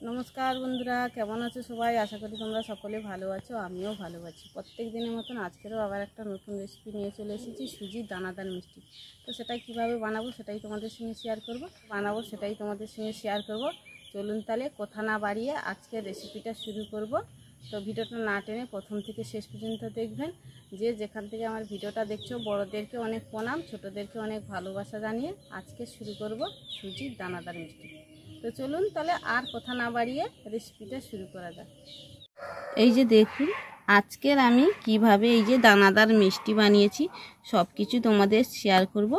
নমস্কার বন্ধুরা, কেমন আছো সবাই? আশা করি তোমরা সকলে ভালো আছো, আমিও ভালো আছি। প্রত্যেক দিনের মতন আজকেরও আবার একটা নতুন রেসিপি নিয়ে চলে এসেছি, সুজির দানাদার মিষ্টি। তো সেটা কিভাবে বানাবো সেটাই তোমাদের সঙ্গে শেয়ার করব। চলুন তাহলে কথা না বাড়িয়ে আজকের রেসিপিটা শুরু করব। তো ভিডিওটা না টেনে প্রথম থেকে শেষ পর্যন্ত দেখবেন। যে যেখান থেকে আমার ভিডিওটা দেখছো, বড়োদেরকে অনেক প্রণাম, ছোটোদেরকে অনেক ভালোবাসা জানিয়ে আজকে শুরু করব সুজির দানাদার মিষ্টি। তো চলুন তাহলে আর কথা না বাড়িয়ে রেসিপিটা শুরু করা যাক। এই যে দেখুন, আজকের আমি কিভাবে এই যে দানাদার মিষ্টি বানিয়েছি সব কিছু তোমাদের শেয়ার করব।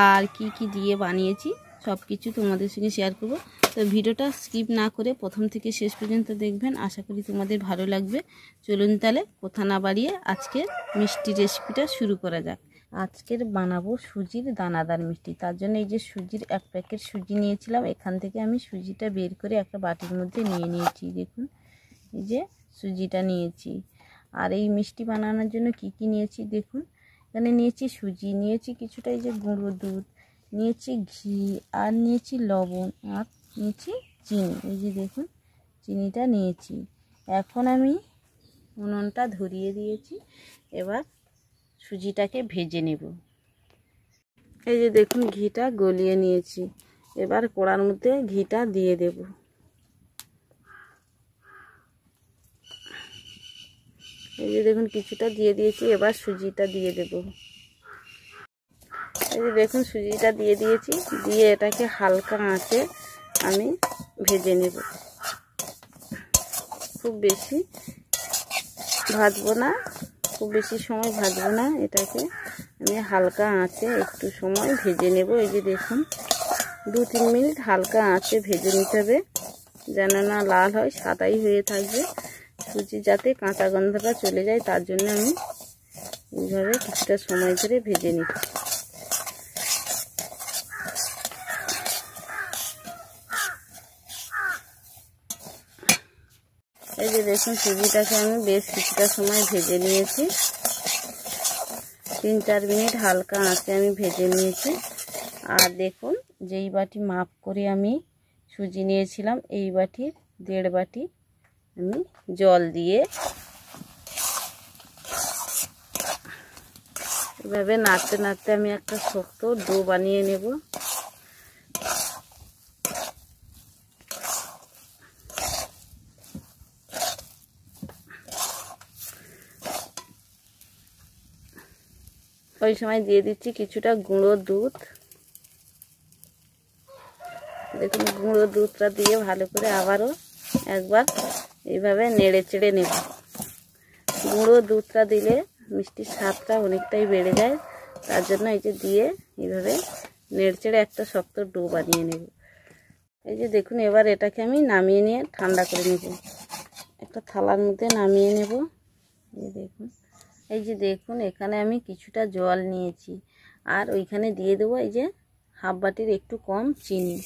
আর কি কি দিয়ে বানিয়েছি সব কিছু তোমাদের সঙ্গে শেয়ার করব। তো ভিডিওটা স্কিপ না করে প্রথম থেকে শেষ পর্যন্ত দেখবেন, আশা করি তোমাদের ভালো লাগবে। চলুন তাহলে কথা না বাড়িয়ে আজকের মিষ্টি রেসিপিটা শুরু করা যাক। আজকের বানাবো সুজির দানাদার মিষ্টি। তার জন্য এই যে সুজির 1 প্যাকেট সুজি নিয়েছিলাম, এখান থেকে আমি সুজিটা বের করে একটা বাটির মধ্যে নিয়ে নিয়েছি। দেখুন এই যে সুজিটা নিয়েছি। আর এই মিষ্টি বানানোর জন্য কি কি নিয়েছি দেখুন, এখানে নিয়েছি সুজি, নিয়েছি কিছুটা এই যে গুঁড়ো দুধ, নিয়েছি ঘি, আর নিয়েছি লবণ, আর নিয়েছি চিনি। এই যে দেখুন চিনিটা নিয়েছি। এখন আমি উনুনটা ধরিয়ে দিয়েছি, এবার সুজিটাকে ভেজে নেব। এই যে দেখুন ঘিটা গলিয়ে নিয়েছি, এবার কড়ার মধ্যে ঘিটা দিয়ে দেব। এই যে দেখুন কিছুটা দিয়ে দিয়েছি, এবার সুজিটা দিয়ে দেব। এই যে দেখুন সুজিটা দিয়ে দিয়েছি, দিয়ে এটাকে হালকা আঁচে আমি ভেজে নেব। খুব বেশি ভাজবো না, খুব বেশি সময় ভাজবো না, এটাকে আমি হালকা আঁচে একটু সময় ভেজে নেব। এই যে দেখুন 2-3 মিনিট হালকা আঁচে ভেজে নিতে হবে, যেন না লাল হয়, সাদাই হয়ে থাকবে। সুজি যাতে কাঁচা গন্ধটা চলে যায়, তার জন্য আমি এইভাবে কিছুটা সময় ধরে ভেজে নিচ্ছি। এই যে দেখুন সুজিটাকে আমি বেশ কিছুটা সময় ভেজে নিয়েছি, 3-4 মিনিট হালকা আঁচে আমি ভেজে নিয়েছি। আর দেখুন যেই বাটি মাপ করে আমি সুজি নিয়েছিলাম, এই বাটির 1.5 বাটি আমি জল দিয়ে এভাবে নাড়তে নাড়তে আমি একটা শক্ত ডো বানিয়ে নেব। ওই সময় দিয়ে দিচ্ছি কিছুটা গুঁড়ো দুধ। দেখুন গুঁড়ো দুধটা দিয়ে ভালো করে আবারও একবার এইভাবে নেড়ে চেড়ে নেব। গুঁড়ো দুধটা দিলে মিষ্টির স্বাদটা অনেকটাই বেড়ে যায়, তার জন্য এই যে দিয়ে এইভাবে নেড়ে চেড়ে একটা শক্ত ডো বানিয়ে নেব। এই যে দেখুন এবার এটাকে আমি নামিয়ে নিয়ে ঠান্ডা করে নেব, একটা থালার মধ্যে নামিয়ে নেব। এই যে দেখুন এখানে আমি কিছুটা জল নিয়েছি, আর ওইখানে দিয়ে দেবো এই যে 1/2 বাটির একটু কম চিনি।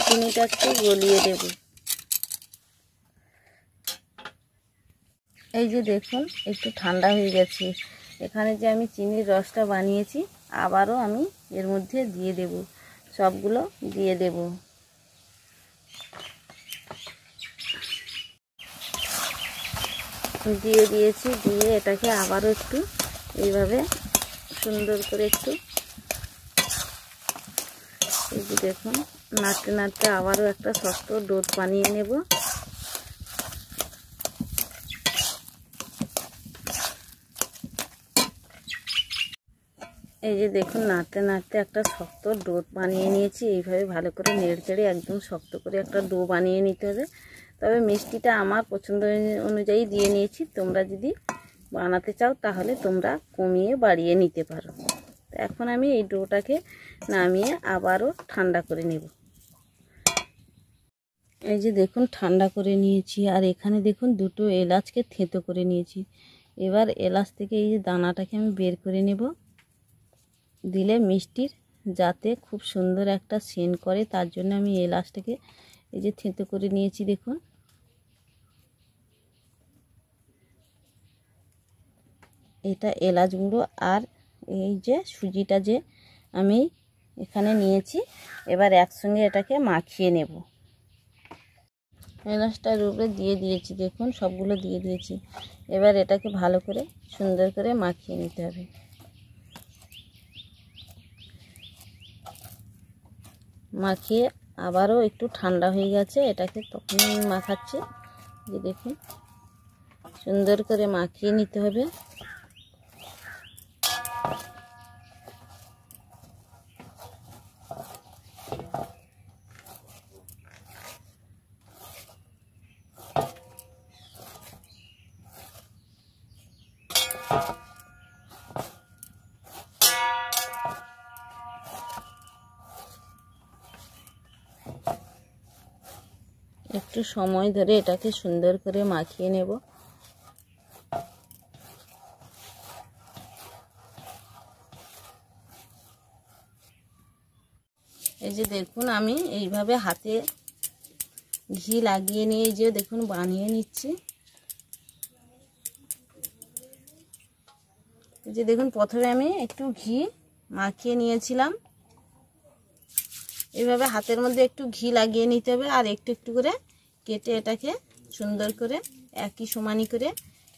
চিনিটা একটু গলিয়ে দেব। এই যে দেখুন একটু ঠান্ডা হয়ে গেছে, এখানে যে আমি চিনির রসটা বানিয়েছি আবারও আমি এর মধ্যে দিয়ে দেব, সবগুলো দিয়ে দেব। দিয়ে দিয়েছি, দিয়ে এটাকে আবারও একটু এইভাবে সুন্দর করে একটু এই যে দেখুন নাড়তে নাড়তে আবারও একটা শক্ত ডো বানিয়ে নেব। এই যে দেখুন নাড়তে নাড়তে একটা শক্ত ডো বানিয়ে নিয়েছি। এইভাবে ভালো করে নেড়ে চেড়ে একদম শক্ত করে একটা ডো বানিয়ে নিতে হবে। তবে মিষ্টিটা আমার পছন্দ অনুযায়ী দিয়ে নিয়েছি, তোমরা যদি বানাতে চাও তাহলে তোমরা কমিয়ে বাড়িয়ে নিতে পারো। এখন আমি এই ডোটাকে নামিয়ে আবারও ঠান্ডা করে নেব। এই যে দেখুন ঠান্ডা করে নিয়েছি, আর এখানে দেখুন 2টো এলাচকে থেঁতো করে নিয়েছি। এবার এলাচ থেকে এই যে দানাটাকে আমি বের করে নেব, দিলে মিষ্টির যাতে খুব সুন্দর একটা সেন্ট করে, তার জন্য আমি এলাচটাকে এই যে থেঁতো করে নিয়েছি। দেখুন এটা এলাচ গুঁড়ো, আর এই যে সুজিটা যে আমি এখানে নিয়েছি। এবার একসঙ্গে এটাকে মাখিয়ে নেব। মেনাসটার উপরে দিয়ে দিয়েছি, দেখুন সবগুলো দিয়ে দিয়েছি। এবার এটাকে ভালো করে সুন্দর করে মাখিয়ে নিতে হবে। মাখিয়ে আবারও একটু ঠান্ডা হয়ে গেছে, এটাকে তখন আমি মাখাচ্ছি। যে দেখুন সুন্দর করে মাখিয়ে নিতে হবে। একটু সময় ধরে এটাকে সুন্দর করে মাখিয়ে নেব। এই যে দেখুন আমি এইভাবে হাতে ঘি লাগিয়ে নিয়ে যে দেখুন বানিয়ে নিচ্ছি। এই যে দেখুন প্রথমে আমি একটু ঘি মাখিয়ে নিয়েছিলাম। এইভাবে হাতের মধ্যে একটু ঘি লাগিয়ে নিতে হবে আর একটু একটু করে কেটে এটাকে সুন্দর করে একই সমানই করে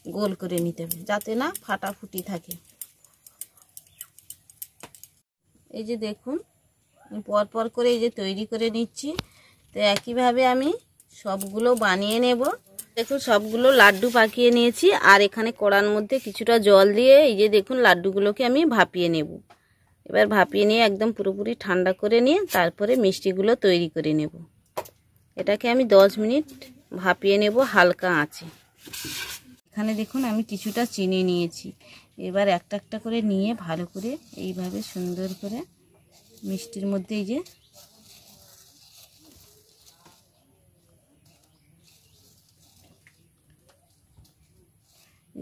গোল করে নিতে হবে, যাতে না ফাটাফুটি থাকে। এই যে দেখুন পরপর করে এই যে তৈরি করে নিচ্ছি। তো একইভাবে আমি সবগুলো বানিয়ে নেব। দেখুন সবগুলো লাড্ডু পাকিয়ে নিয়েছি আর এখানে কড়ার মধ্যে কিছুটা জল দিয়ে এই যে দেখুন লাড্ডুগুলোকে আমি ভাপিয়ে নেব। এবার ভাপিয়ে নিয়ে একদম পুরোপুরি ঠান্ডা করে নিয়ে তারপরে মিষ্টিগুলো তৈরি করে নেব। এটাকে আমি 10 মিনিট ভাপিয়ে নেব হালকা আঁচে। এখানে দেখুন আমি কিছুটা চিনি নিয়েছি। এবার একটা একটা করে নিয়ে ভালো করে এইভাবে সুন্দর করে মিষ্টির মধ্যে এই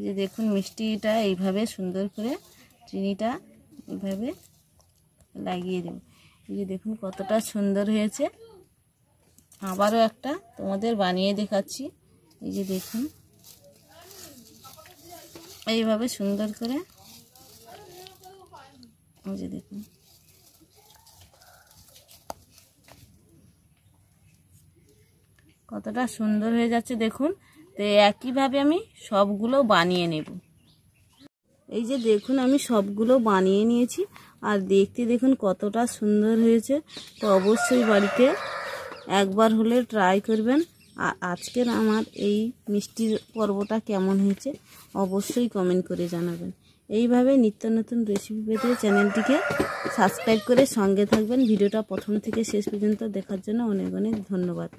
যে দেখুন মিষ্টিটা এইভাবে সুন্দর করে চিনিটা এইভাবে লাগিয়ে দেব। এই যে দেখুন কতটা সুন্দর হয়েছে। আবারও একটা তোমাদের বানিয়ে দেখাচ্ছি। এই যে দেখুন এইভাবে সুন্দর করে এই যে দেখুন কতটা সুন্দর হয়ে যাচ্ছে দেখুন। তো একইভাবে আমি সবগুলো বানিয়ে নেব। এই যে দেখুন আমি সবগুলো বানিয়ে নিয়েছি আর দেখতে দেখুন কতটা সুন্দর হয়েছে। তো অবশ্যই বাড়িতে একবার হলে ট্রাই করবেন। আর আজকের আমার এই মিষ্টির পর্বটা কেমন হয়েছে অবশ্যই কমেন্ট করে জানাবেন। এইভাবে নিত্য নতুন রেসিপি পেতে চ্যানেলটিকে সাবস্ক্রাইব করে সঙ্গে থাকবেন। ভিডিওটা প্রথম থেকে শেষ পর্যন্ত দেখার জন্য অনেক অনেক ধন্যবাদ।